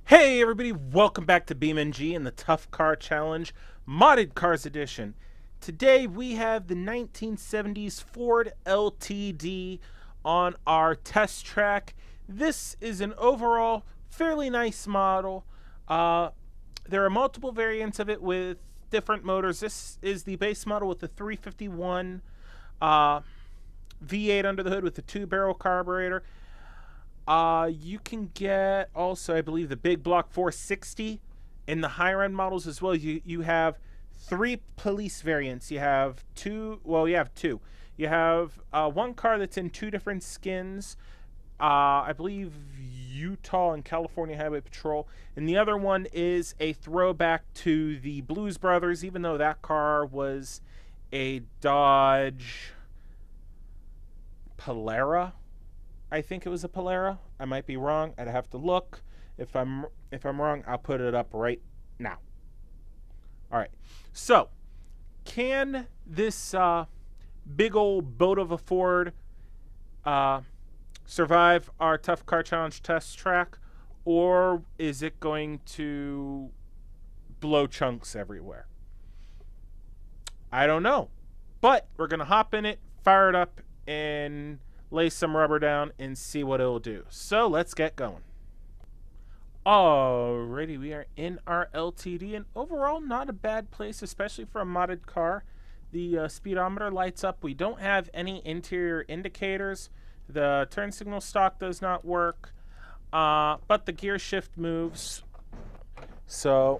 Hey everybody, welcome back to BeamNG and the Tough Car Challenge Modded Cars Edition. Today we have the 1970s Ford LTD on our test track. This is an overall fairly nice model. There are multiple variants of it with different motors. This is the base model with the 351 V8 under the hood with the 2-barrel carburetor. You can get also, I believe, the big block 460 in the higher end models as well. You have 3 police variants. You have two. Well, you have 2. You have one car that's in 2 different skins. I believe Utah and California Highway Patrol, and the other one is a throwback to the Blues Brothers, even though that car was a Dodge Polara. I think it was a Polara. I might be wrong. I'd have to look. If I'm wrong, I'll put it up right now. All right. So, can this big old boat of a Ford survive our Tough Car Challenge test track, or is it going to blow chunks everywhere? I don't know. But we're going to hop in it, fire it up, and lay some rubber down and see what it'll do. So let's get going. Alrighty, we are in our LTD, and overall not a bad place, especially for a modded car. The speedometer lights up. We don't have any interior indicators. The turn signal stock does not work, but the gear shift moves. So,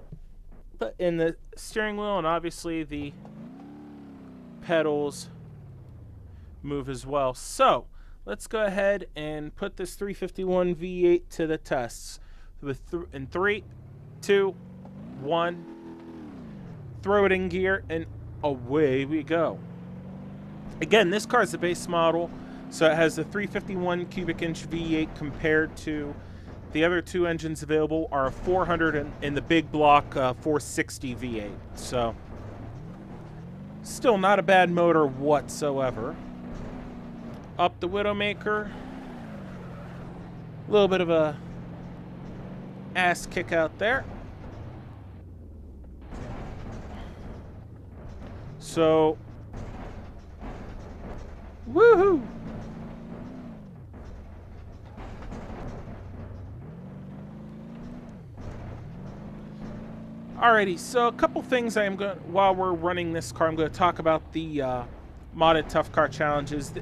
but in the steering wheel and obviously the pedals move as well. So let's go ahead and put this 351 V8 to the tests. In 3, 2, 1, throw it in gear, and away we go. Again, this car is the base model, so it has the 351 cubic inch V8 compared to the other 2 engines available are 400 in the big block 460 V8. So still not a bad motor whatsoever. Up the Widowmaker. A little bit of a ass kick out there. So, woohoo! Alrighty, so a couple things while we're running this car, I'm going to talk about the modded Tough Car Challenges.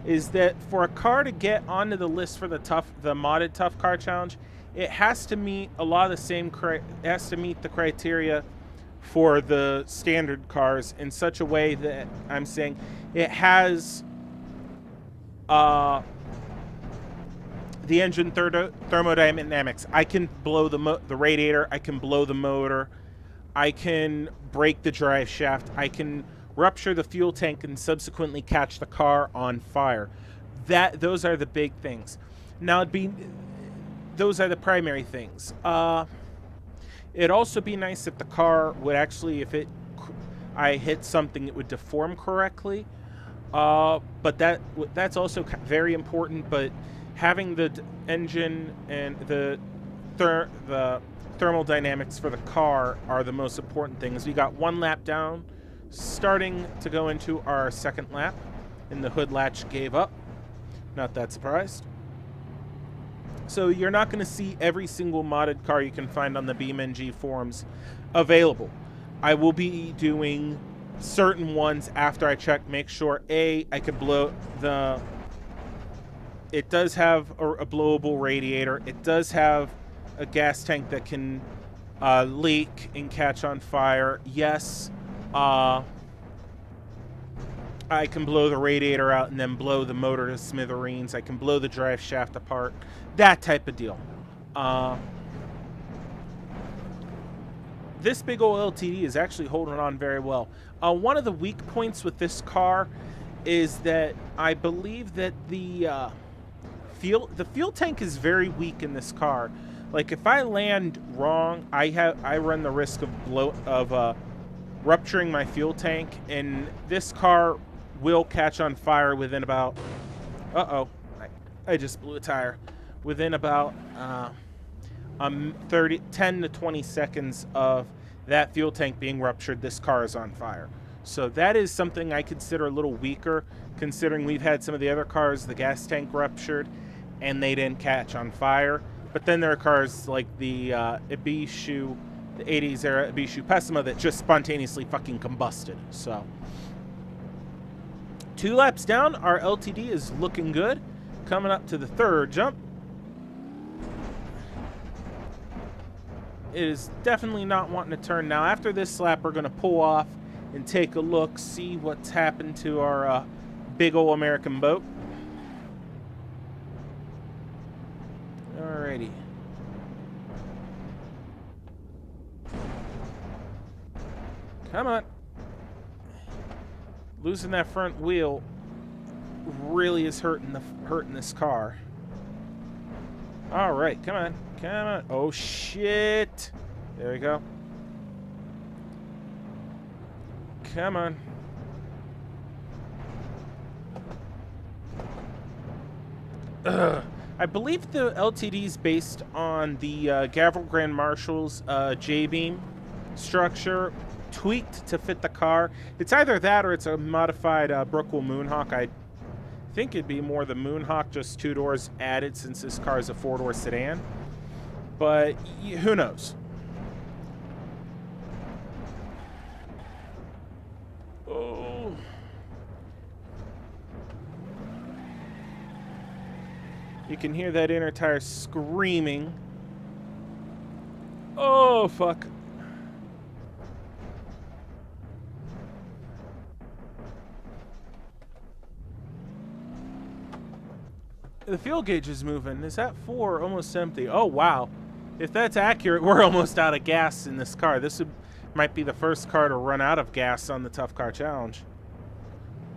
Is that for a car to get onto the list for the modded Tough Car Challenge, it has to meet a lot of the same it has to meet the criteria for the standard cars in such a way that I'm saying it has the engine thermodynamics. I can blow the radiator, I can blow the motor, I can break the drive shaft, I can rupture the fuel tank and subsequently catch the car on fire. Those are the big things. Now those are the primary things. It'd also be nice if the car would actually, I hit something, it would deform correctly. But that's also very important. But having the engine and the thermal dynamics for the car are the most important things. We got 1 lap down. Starting to go into our 2nd lap, and the hood latch gave up. Not that surprised. So you're not going to see every single modded car you can find on the BeamNG forums available. I will be doing certain ones after I check, make sure I could blow the... It does have a blowable radiator. It does have a gas tank that can leak and catch on fire. Yes. I can blow the radiator out and then blow the motor to smithereens. I can blow the drive shaft apart. That type of deal. This big old LTD is actually holding on very well. One of the weak points with this car is that I believe that the fuel tank is very weak in this car. Like if I land wrong, I run the risk of rupturing my fuel tank, and this car will catch on fire within about I just blew a tire within about 10 to 20 seconds of that fuel tank being ruptured, this car is on fire. So that is something I consider a little weaker, considering we've had some of the other cars, the gas tank ruptured, and they didn't catch on fire. But then there are cars like the Ibishu, the 80s era Ibishu Pessima that just spontaneously fucking combusted. So 2 laps down, our LTD is looking good. Coming up to the 3rd jump. It is definitely not wanting to turn now. After this lap, we're going to pull off and take a look, see what's happened to our big old American boat. Alrighty. Come on. Losing that front wheel really is hurting this car. All right, come on. Come on. Oh, shit. There we go. Come on. Ugh. I believe the LTD is based on the Gavril Grand Marshal's J-beam structure, tweaked to fit the car. It's either that or it's a modified Brookwell Moonhawk. I think it'd be more the Moonhawk, just 2 doors added since this car is a 4-door sedan. But who knows? Oh. You can hear that inner tire screaming. Oh, fuck. The fuel gauge is moving. Is that 4 almost empty? Oh, wow. If that's accurate, we're almost out of gas in this car. This might be the first car to run out of gas on the Tough Car Challenge.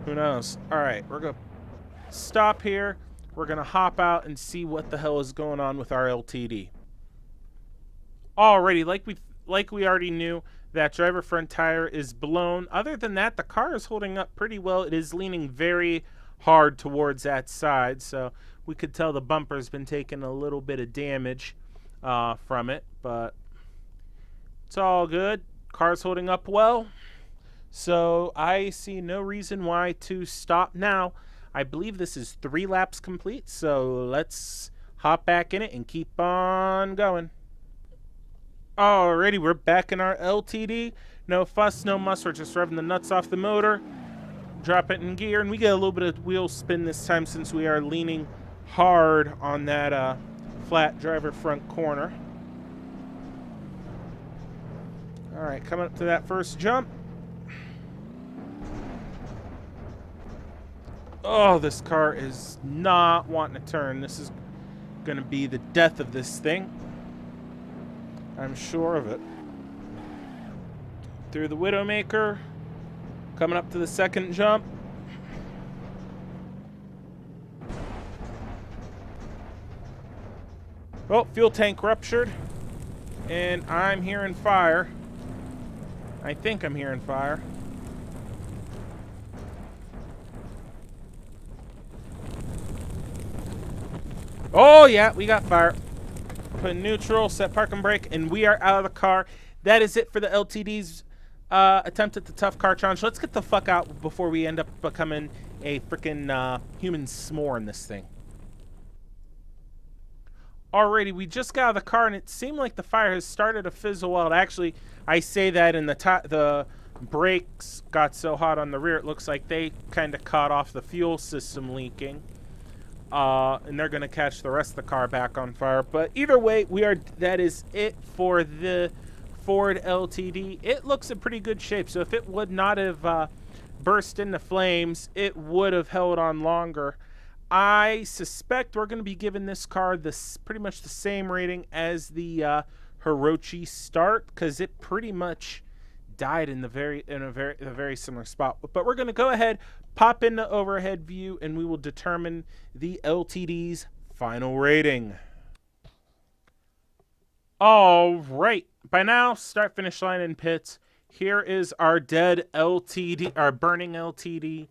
Who knows? All right, we're going to stop here. We're going to hop out and see what the hell is going on with our LTD. Alrighty, like we already knew, that driver front tire is blown. Other than that, the car is holding up pretty well. It is leaning very hard towards that side, so we could tell the bumper's been taking a little bit of damage from it, but it's all good. Car's holding up well, so I see no reason why to stop now. I believe this is 3 laps complete, so let's hop back in it and keep on going. Alrighty, we're back in our LTD. No fuss, no muss. We're just revving the nuts off the motor, drop it in gear, and we get a little bit of wheel spin this time since we are leaning hard on that flat driver front corner. All right, coming up to that first jump. Oh, this car is not wanting to turn. This is going to be the death of this thing. I'm sure of it. Through the Widowmaker. Coming up to the second jump. Oh, fuel tank ruptured. And I'm hearing fire. I think I'm hearing fire. Oh, yeah, we got fire. Put in neutral, set park and brake, and we are out of the car. That is it for the LTD's attempt at the Tough Car Challenge. Let's get the fuck out before we end up becoming a freaking human s'more in this thing. Alrighty, we just got out of the car, and it seemed like the fire has started to fizzle out. Actually, I say that, and the brakes got so hot on the rear, it looks like they kind of caught off the fuel system leaking. And they're going to catch the rest of the car back on fire. But either way, that is it for the Ford LTD. It looks in pretty good shape. So if it would not have burst into flames, it would have held on longer. I suspect we're going to be giving this car pretty much the same rating as the Hirochi Start, because it pretty much died in a very similar spot. But we're going to go ahead, pop into overhead view, and we will determine the LTD's final rating. All right, by now, start finish line in pits. Here is our dead LTD, our burning LTD.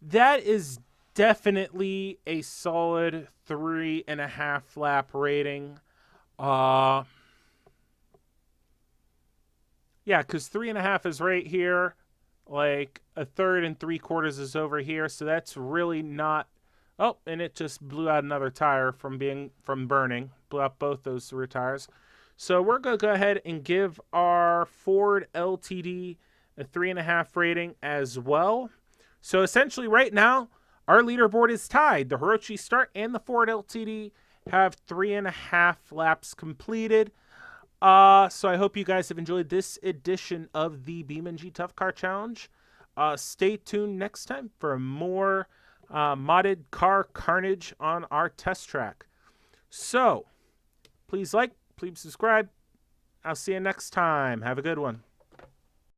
That is definitely a solid 3.5 lap rating. Yeah, because 3.5 is right here. Like a third and 3/4 is over here. So that's really not. Oh, and it just blew out another tire from burning. Blew out both those rear tires. So we're gonna go ahead and give our Ford LTD a 3.5 rating as well. So essentially, right now, our leaderboard is tied. The Hirochi Start and the Ford LTD have 3.5 laps completed. So I hope you guys have enjoyed this edition of the BeamNG Tough Car Challenge. Stay tuned next time for more modded car carnage on our test track. So please like, please subscribe. I'll see you next time. Have a good one.